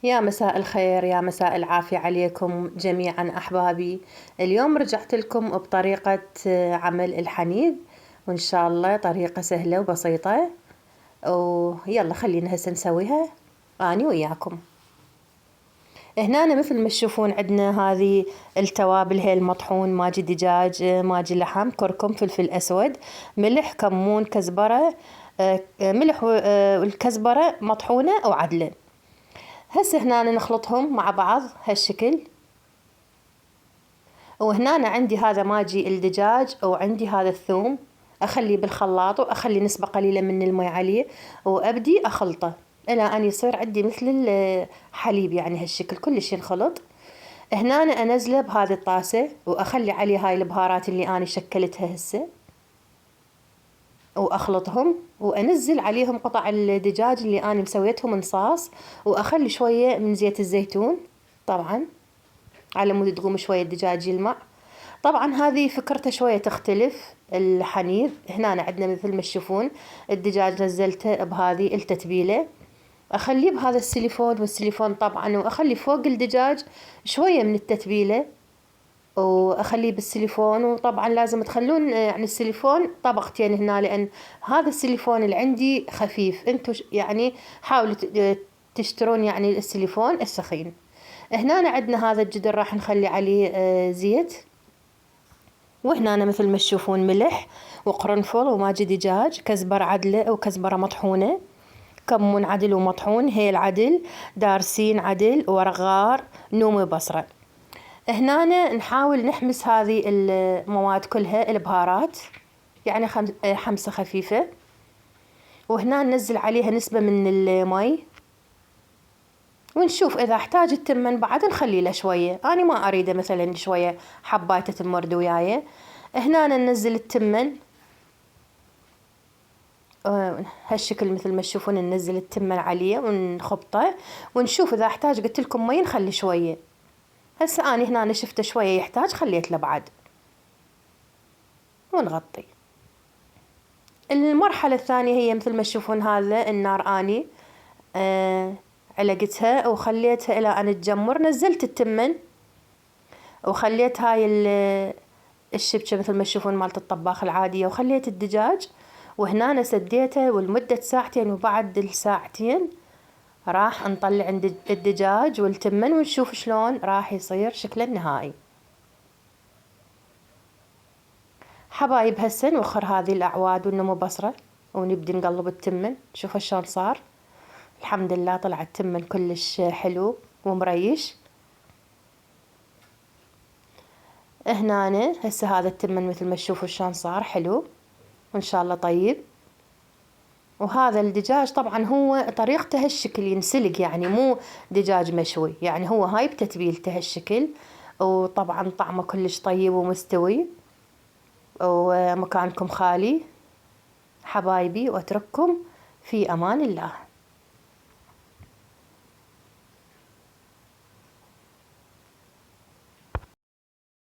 يا مساء الخير، يا مساء العافية عليكم جميعا أحبابي. اليوم رجعت لكم بطريقة عمل الحنيذ، وإن شاء الله طريقة سهلة وبسيطة. ويلا خلينا هسه نسويها أنا وياكم. هنا مثل ما تشوفون عندنا هذه التوابل، هي المطحون، ماجي دجاج، ماجي لحم، كركم، فلفل أسود، ملح، كمون، كزبرة. ملح والكزبرة مطحونة وعدلة. هسه هنا نخلطهم مع بعض هالشكل. وهنا عندي هذا ماجي الدجاج، وعندي هذا الثوم، أخليه بالخلاط وأخلي نسبة قليلة من المي عليه، وأبدي أخلطه إلى أن يصير عندي مثل الحليب، يعني هالشكل كلش ينخلط. هنا أنزله بهذه الطاسة وأخلي عليه هاي البهارات اللي أنا شكلتها هسه، وأخلطهم وأنزل عليهم قطع الدجاج اللي أنا مسويتهم نصاص، وأخلي شوية من زيت الزيتون طبعا على مود تقوم شوية الدجاج يلمع. طبعا هذه فكرته شوية تختلف الحنيذ. هنا عندنا مثل ما تشوفون الدجاج نزلته بهذه التتبيلة، أخليه بهذا السيليفون، والسيليفون طبعا، وأخلي فوق الدجاج شوية من التتبيلة وأخليه بالسيليفون. وطبعا لازم تخلون يعني السيليفون طبقتين هنا، لأن هذا السيليفون اللي عندي خفيف. انتو يعني حاولوا تشترون يعني السيليفون السخين. هنا عندنا هذا الجدر راح نخلي عليه زيت. وهنا مثل ما تشوفون ملح وقرنفل وماجي دجاج، كزبرة عدلة وكزبرة مطحونة، كمون عدل ومطحون، هيل عدل، دارسين عدل، ورق غار، نوم وبصرة. هنا نحاول نحمس هذه المواد كلها، البهارات يعني حمسة خفيفة. وهنا ننزل عليها نسبة من المي، ونشوف إذا احتاج التمن بعد نخلي له شوية. أنا ما أريده مثلا شوية حبايته تمرد وياي. هنا ننزل التمن هالشكل مثل ما تشوفون، ننزل التمن عليه ونخبطه، ونشوف إذا احتاج قلت لكم مي نخلي شوية. هسه أنا هنا شفته شوية يحتاج، خليت له بعد، ونغطي. المرحلة الثانية هي مثل ما تشوفون هذا النار أني علقتها وخليتها إلى أن تجمر. نزلت التمن وخليت هاي الشبكة مثل ما تشوفون مالت الطباخ العادية، وخليت الدجاج. وهنا أنا سديته ولمدة ساعتين، وبعد الساعتين راح نطلع الدجاج والتمن ونشوف شلون راح يصير شكله النهائي. حبايب هسه نوخر هذه الأعواد والنمو بصرة، ونبدي نقلب التمن. شوفوا شلون صار، الحمد لله طلع التمن كلش حلو ومريش. هنا هسه هذا التمن مثل ما تشوفوا شلون صار حلو وإن شاء الله طيب. وهذا الدجاج طبعا هو طريقته هالشكل ينسلق، يعني مو دجاج مشوي، يعني هو هاي بتتبيلته هالشكل. وطبعا طعمه كلش طيب ومستوي، ومكانكم خالي حبايبي، واترككم في امان الله.